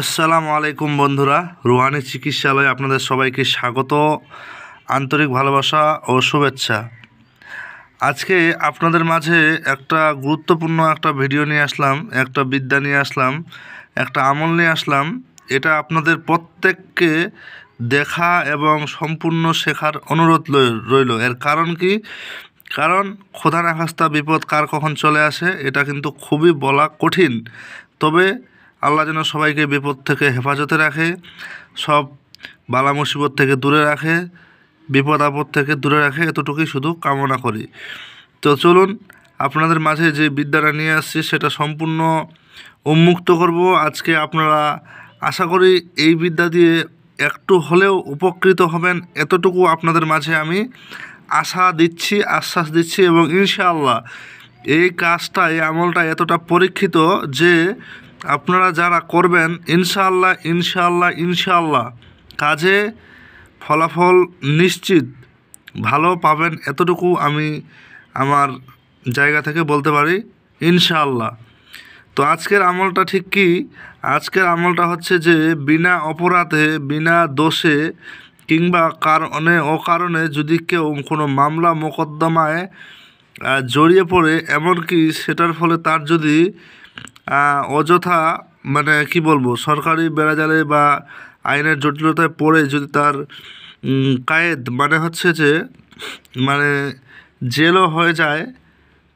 আসসালামু আলাইকুম বন্ধুরা, রুহানি চিকিৎসালয়ে আপনাদের সবাইকে স্বাগত, আন্তরিক ভালোবাসা ও শুভেচ্ছা। আজকে আপনাদের মাঝে একটা গুরুত্বপূর্ণ একটা ভিডিও নিয়ে আসলাম, একটা বিদ্যা নিয়ে আসলাম, একটা আমল নিয়ে আসলাম। এটা আপনাদের প্রত্যেককে দেখা এবং সম্পূর্ণ শেখার অনুরোধ রইল। এর কারণ কি? কারণ খোদা না খাস্তা বিপদ কার কখন চলে আসে এটা কিন্তু খুবই বলা কঠিন। তবে আল্লাহ যেন সবাইকে বিপদ থেকে হেফাজতে রাখে, সব বালা মুসিবত থেকে দূরে রাখে, বিপদ আপদ থেকে দূরে রাখে, এতটুকুই শুধু কামনা করি। তো চলুন, আপনাদের মাঝে যে বিদ্যাটা নিয়ে আসছি সেটা সম্পূর্ণ উন্মুক্ত করব আজকে। আপনারা আশা করি এই বিদ্যা দিয়ে একটু হলেও উপকৃত হবেন, এতটুকু আপনাদের মাঝে আমি আশা দিচ্ছি, আশ্বাস দিচ্ছি। এবং ইনশাআল্লাহ এই কাজটা, এই আমলটা এতটা পরীক্ষিত যে আপনারা যারা করবেন ইনশাআল্লাহ ইনশাআল্লাহ ইনশাআল্লাহ কাজে ফলাফল নিশ্চিত ভালো পাবেন, এতটুকু আমি আমার জায়গা থেকে বলতে পারি ইনশাআল্লাহ। তো আজকের আমলটা ঠিক কি? আজকের আমলটা হচ্ছে যে বিনা অপরাধে, বিনা দোষে কিংবা কারণে অকারণে যদি কেউ কোনো মামলা মোকদ্দমায় জড়িয়ে পড়ে, এমনকি সেটার ফলে তার যদি অযথা মানে কি বলবো, সরকারি বেড়াজালে বা আইনের জটিলতায় পড়ে যদি তার কায়েদ মানে হচ্ছে যে মানে জেলও হয়ে যায়,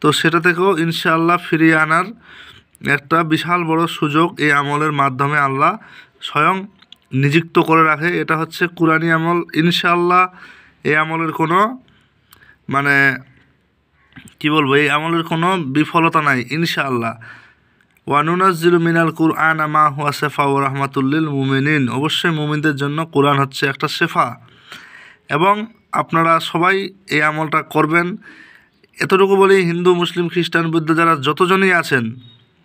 তো সেটা থেকেও ইনশাআল্লাহ ফিরিয়ে আনার একটা বিশাল বড় সুযোগ এই আমলের মাধ্যমে আল্লাহ স্বয়ং নিযুক্ত করে রাখে। এটা হচ্ছে কুরআনী আমল। ইনশাআল্লাহ এই আমলের কোনো মানে কি বলবো, এই আমলের কোনো বিফলতা নাই ইনশাআল্লাহ। ওয়ানুনাজ্জিলু মিনাল কুরআন মা হুয়া শিফা ওয়া রাহমাতুল লিল মুমিনিন। অবশ্যই মুমিনদের জন্য কোরআন হচ্ছে একটা শেফা, এবং আপনারা সবাই এই আমলটা করবেন। এতটুকু বলি, হিন্দু মুসলিম খ্রিস্টান বৌদ্ধ যারা যতজনই আছেন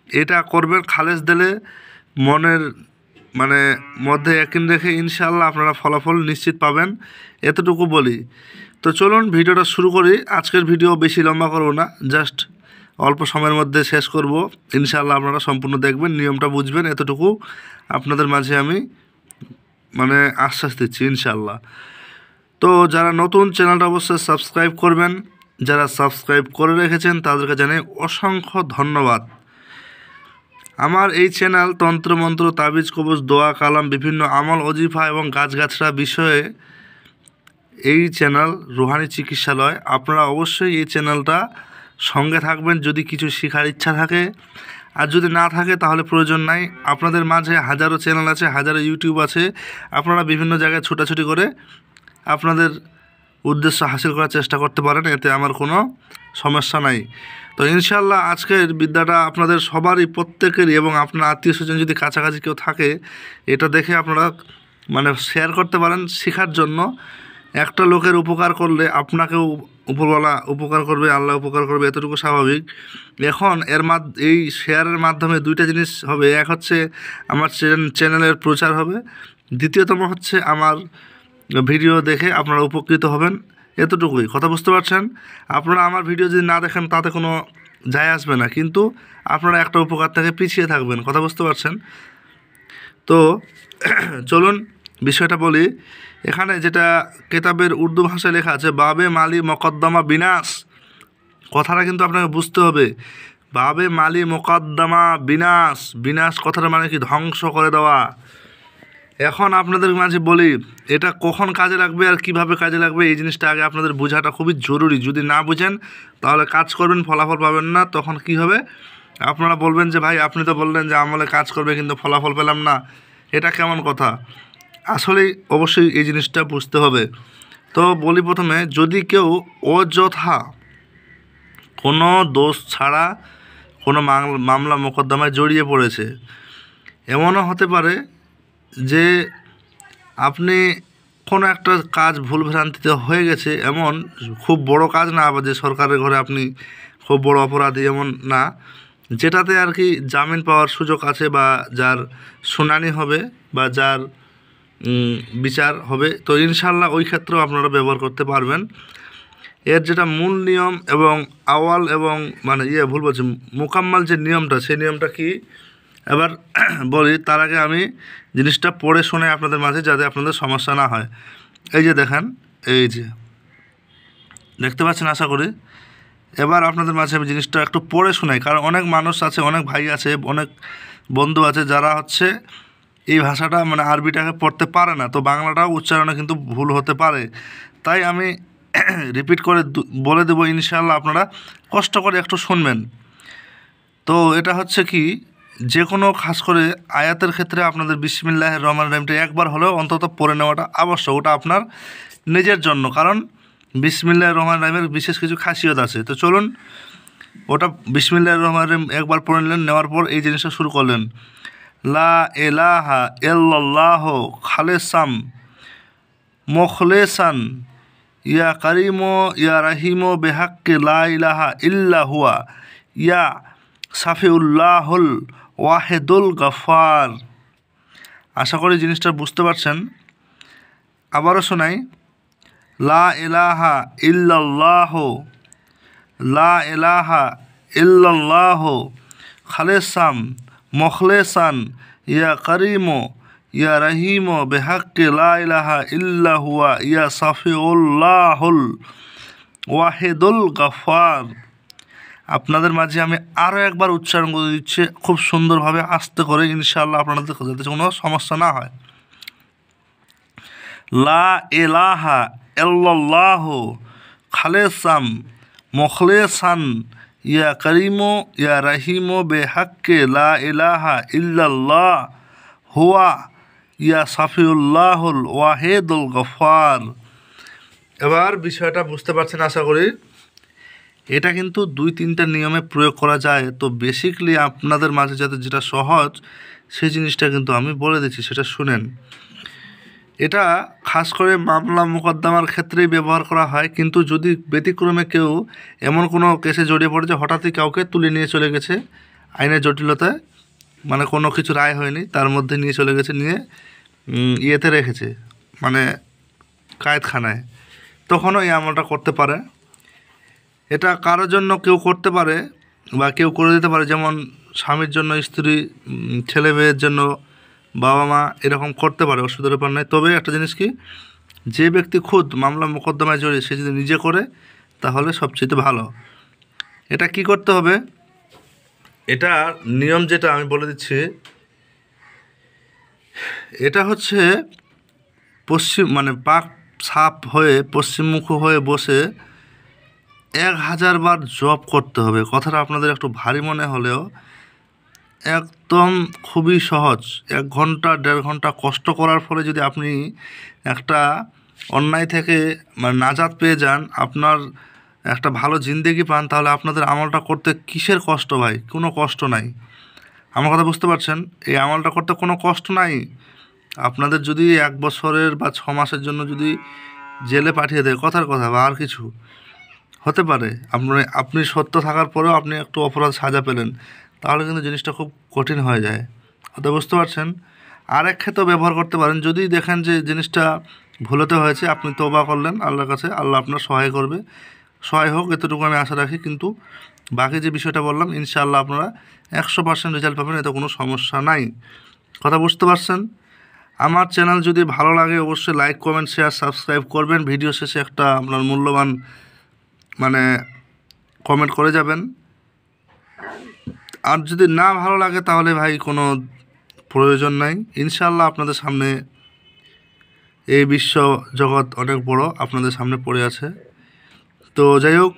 এটা করবেন খালেস দিলে, মনের মানে মধ্যে একই রেখে ইনশাআল্লাহ আপনারা ফলাফল নিশ্চিত পাবেন, এতটুকু বলি। তো চলুন ভিডিওটা শুরু করি। আজকের ভিডিও বেশি লম্বা করব না, জাস্ট অল্প সময়ের মধ্যে শেষ করব। ইনশাআল্লাহ আপনারা সম্পূর্ণ দেখবেন, নিয়মটা বুঝবেন, এতটুকু আপনাদের মাঝে আমি মানে আশ্বাস দিচ্ছি ইনশাআল্লাহ। তো যারা নতুন, চ্যানেলটা অবশ্যই সাবস্ক্রাইব করবেন। যারা সাবস্ক্রাইব করে রেখেছেন তাদেরকে জানাই অসংখ্য ধন্যবাদ। আমার এই চ্যানেল তন্ত্রমন্ত্র, তাবিজ, কবজ, দোয়া, কালাম, বিভিন্ন আমল, অজিফা এবং গাছগাছড়া বিষয়ে এই চ্যানেল রুহানি চিকিৎসালয়। আপনারা অবশ্যই এই চ্যানেলটা সঙ্গে থাকবেন যদি কিছু শেখার ইচ্ছা থাকে, আর যদি না থাকে তাহলে প্রয়োজন নাই। আপনাদের মাঝে হাজারো চ্যানেল আছে, হাজারো ইউটিউব আছে, আপনারা বিভিন্ন জায়গায় ছোটাছুটি করে আপনাদের উদ্দেশ্য হাসিল করার চেষ্টা করতে পারেন, এতে আমার কোনো সমস্যা নাই। তো ইনশাআল্লাহ আজকের বিদ্যাটা আপনাদের সবারই, প্রত্যেকেরই, এবং আপনার আত্মীয় স্বজন যদি কাছাকাছি কেউ থাকে এটা দেখে আপনারা মানে শেয়ার করতে পারেন শেখার জন্য। একটা লোকের উপকার করলে আপনাকেও উপরওয়ালা উপকার করবে, আল্লাহ উপকার করবে, এতটুকু স্বাভাবিক। এখন এই শেয়ারের মাধ্যমে দুইটা জিনিস হবে। এক হচ্ছে আমার চ্যানেলের প্রচার হবে, দ্বিতীয়তম হচ্ছে আমার ভিডিও দেখে আপনারা উপকৃত হবেন, এতটুকুই। কথা বুঝতে পারছেন? আপনারা আমার ভিডিও যদি না দেখেন তাতে কোনো যায় আসবে না, কিন্তু আপনারা একটা উপকার থেকে পিছিয়ে থাকবেন। কথা বুঝতে পারছেন? তো চলুন বিষয়টা বলি। এখানে যেটা কেতাবের উর্দু ভাষায় লেখা আছে, বাবে মালি মকদ্দমা বিনাশ, কথাটা কিন্তু আপনাকে বুঝতে হবে। বাবে মালি মোকদ্দমা বিনাশ, বিনাশ কথাটা মানে কি? ধ্বংস করে দেওয়া। এখন আপনাদের মাঝে বলি এটা কখন কাজে লাগবে আর কিভাবে কাজে লাগবে, এই জিনিসটা আগে আপনাদের বোঝাটা খুবই জরুরি। যদি না বুঝেন তাহলে কাজ করবেন, ফলাফল পাবেন না। তখন কি হবে? আপনারা বলবেন যে ভাই আপনি তো বললেন যে আমলে কাজ করবে কিন্তু ফলাফল পেলাম না, এটা কেমন কথা? আসলেই অবশ্যই এই জিনিসটা বুঝতে হবে। তো বলি প্রথমে, যদি কেউ অযথা কোনো দোষ ছাড়া কোনো মামলা মোকদ্দমায় জড়িয়ে পড়েছে, এমনও হতে পারে যে আপনি কোনো একটা কাজ ভুলভ্রান্তিতে হয়ে গেছে, এমন খুব বড় কাজ না, আবার যে সরকারের ঘরে আপনি খুব বড় অপরাধী এমন না, যেটাতে আর কি জামিন পাওয়ার সুযোগ আছে, বা যার শুনানি হবে, বা যার বিচার হবে। তো ইনশাআল্লাহ ওই ক্ষেত্রেও আপনারা ব্যবহার করতে পারবেন। এর যেটা মূল নিয়ম এবং আওয়াল এবং মানে ভুল বলছি, মোকাম্মাল যে নিয়মটা, সেই নিয়মটা কি? এবার বলি তার আগে আমি জিনিসটা পড়ে শুনে আপনাদের মাঝে যাতে আপনাদের সমস্যা না হয়। এই যে দেখেন, এই যে দেখতে পাচ্ছেন আশা করি। এবার আপনাদের মাঝে আমি জিনিসটা একটু পড়ে শোনাই, কারণ অনেক মানুষ আছে, অনেক ভাই আছে, অনেক বন্ধু আছে যারা হচ্ছে এই ভাষাটা মানে আরবিটাকে পড়তে পারে না, তো বাংলাটাও উচ্চারণে কিন্তু ভুল হতে পারে। তাই আমি রিপিট করে বলে দেবো, ইনশাআল্লাহ আপনারা কষ্ট করে একটু শুনবেন। তো এটা হচ্ছে কি, যে কোনো খাস করে আয়াতের ক্ষেত্রে আপনাদের বিসমিল্লাহির রহমানির রহিমটা একবার হলেও অন্তত পড়ে নেওয়াটা আবশ্যক। ওটা আপনার নিজের জন্য, কারণ বিসমিল্লাহির রহমানির রহিমের বিশেষ কিছু খাসিয়ত আছে। তো চলুন, ওটা বিসমিল্লাহির রহমানির রহিম একবার পড়ে নিলেন, নেওয়ার পর এই জিনিসটা শুরু করলেন, লা ইলাহা ইল্লাল্লাহ খালেসাম মুখলেসান ইয়া কারিমো ইয়া রাহিমো বেহাক্কে লা ইলাহা ইল্লা হুয়া ইয়া সাফিউল্লাহুল ওয়াহেদুল গফার। আশা করি জিনিসটা বুঝতে পারছেন। আবারও শোনাই, লা ইলাহা ইল্লাল্লাহ, লা ইলাহা ইল্লাল্লাহ খালেসাম মুখলেসান ইয়া কারিমো ইয়া রাহিমো বেহাক্কে লা ইলাহা ইল্লা হুয়া ইয়া সাফিউল্লাহুল ওয়াহেদুল গফার। আপনাদের মাঝে আমি আরও একবার উচ্চারণ করে দিচ্ছি খুব সুন্দরভাবে, আস্তে করে, ইনশাআল্লাহ আপনাদের যাতে কোনো সমস্যা না হয়। লা ইলাহা ইল্লাল্লাহ খালেসাম মুখলেসান ইয়া কারিমো ইয়া রাহিমো বেহাক্কে লা ইলাহা ইল্লাল্লাহ হুয়া ইয়া সাফিউল্লাহুল ওয়াহেদুল গফার। এবার বিষয়টা বুঝতে পারছেন আশা করি। এটা কিন্তু 2-3টা নিয়মে প্রয়োগ করা যায়। তো বেসিকলি আপনাদের মাঝে যাতে যেটা সহজ সেই জিনিসটা কিন্তু আমি বলে দিচ্ছি, সেটা শুনেন। এটা খাস করে মামলা মোকদ্দমার ক্ষেত্রেই ব্যবহার করা হয়, কিন্তু যদি ব্যতিক্রমে কেউ এমন কোনো কেসে জড়িয়ে পড়ে যে হঠাৎই কাউকে তুলে নিয়ে চলে গেছে আইনের জটিলতায়, মানে কোনো কিছু রায় হয়নি, তার মধ্যে নিয়ে চলে গেছে, নিয়ে ইয়েতে রেখেছে, মানে কায়েতখানায়, তখনও এই আমলটা করতে পারে। এটা কারোর জন্য কেউ করতে পারে বা কেউ করে দিতে পারে, যেমন স্বামীর জন্য স্ত্রী, ছেলে মেয়ের জন্য বাবা মা, এরকম করতে পারে, অসুবিধার ব্যাপার নয়। তবে একটা জিনিস কি, যে ব্যক্তি খুদ মামলা মোকদ্দমায় জড়িয়ে সে যদি নিজে করে তাহলে সবচেয়ে ভালো। এটা কি করতে হবে, এটা নিয়ম যেটা আমি বলে দিচ্ছি, এটা হচ্ছে পশ্চিম মানে পাক সাপ হয়ে পশ্চিমমুখ হয়ে বসে 1000 বার জপ করতে হবে। কথাটা আপনাদের একটু ভারী মনে হলেও একদম খুবই সহজ। 1 ঘন্টা 1.5 ঘন্টা কষ্ট করার ফলে যদি আপনি একটা অন্যায় থেকে মানে নাজাত পেয়ে যান, আপনার একটা ভালো জিন্দেগি পান, তাহলে আপনাদের আমলটা করতে কিসের কষ্ট ভাই? কোনো কষ্ট নাই। আমার কথা বুঝতে পারছেন? এই আমলটা করতে কোনো কষ্ট নাই। আপনাদের যদি 1 বছরের বা 6 মাসের জন্য যদি জেলে পাঠিয়ে দেয়, কথার কথা, বা আর কিছু হতে পারে, আপনি সত্য থাকার পরেও আপনি একটু অপরাধ সাজা পেলেন, তাহলে কিন্তু জিনিসটা খুব কঠিন হয়ে যায়। কথা বুঝতে পারছেন? আরেক ক্ষেত্রেও ব্যবহার করতে পারেন, যদি দেখেন যে জিনিসটা ভুলতে হয়েছে, আপনি তওবা করলেন আল্লাহর কাছে, আল্লাহ আপনার সহায় করবে, সহায় হোক, এতটুকু আমি আশা রাখি। কিন্তু বাকি যে বিষয়টা বললাম, ইনশাআল্লাহ আপনারা 100% রেজাল্ট পাবেন, এতে কোনো সমস্যা নাই। কথা বুঝতে পারছেন? আমার চ্যানেল যদি ভালো লাগে অবশ্যই লাইক, কমেন্ট, শেয়ার, সাবস্ক্রাইব করবেন। ভিডিও শেষে একটা আপনার মূল্যবান মানে কমেন্ট করে যাবেন। আর যদি না ভালো লাগে তাহলে ভাই কোনো প্রয়োজন নাই। ইনশাআল্লাহ আপনাদের সামনে এই বিশ্ব জগৎ অনেক বড়, আপনাদের সামনে পড়ে আছে। তো যাই হোক,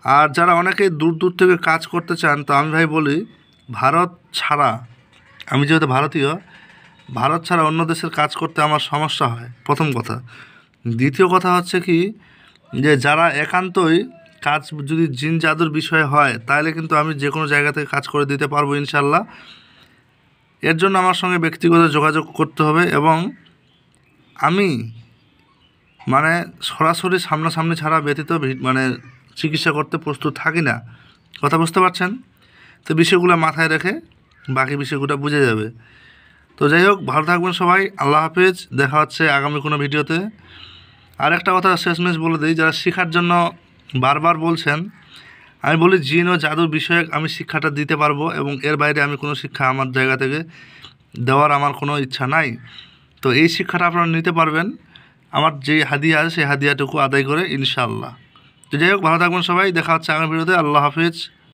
আর যারা অনেকেই দূর দূর থেকে কাজ করতে চান, তো আমি ভাই বলি, ভারত ছাড়া, আমি যেহেতু ভারতীয়, ভারত ছাড়া অন্য দেশের কাজ করতে আমার সমস্যা হয়, প্রথম কথা। দ্বিতীয় কথা হচ্ছে কি, যে যারা একান্তই কাজ যদি জিন জাদুর বিষয় হয়, তাহলে কিন্তু আমি যে কোনো জায়গা থেকে কাজ করে দিতে পারবো ইনশাআল্লাহ। এর জন্য আমার সঙ্গে ব্যক্তিগত যোগাযোগ করতে হবে, এবং আমি মানে সরাসরি সামনাসামনি ছাড়া ব্যতীত মানে চিকিৎসা করতে প্রস্তুত থাকি না। কথা বুঝতে পারছেন? তো বিষয়গুলো মাথায় রেখে বাকি বিষয়গুলো বুঝে যাবে। তো যাই হোক, ভালো থাকবেন সবাই। আল্লাহ হাফেজ, দেখা হচ্ছে আগামী কোনো ভিডিওতে। আর একটা কথা শেষমেশ বলে দিই, যারা শেখার জন্য বারবার বলছেন, আমি বলি জিন ও জাদুর বিষয়ক আমি শিক্ষাটা দিতে পারবো, এবং এর বাইরে আমি কোনো শিক্ষা আমার জায়গা থেকে দেওয়ার আমার কোনো ইচ্ছা নাই। তো এই শিক্ষাটা আপনারা নিতে পারবেন আমার যে হাদিয়া আছে সেই হাদিয়াটুকু আদায় করে ইনশাআল্লাহ। তো যাই হোক, ভালো থাকবেন সবাই, দেখা হচ্ছে আগামী ভিডিওতে। আল্লাহ হাফিজ।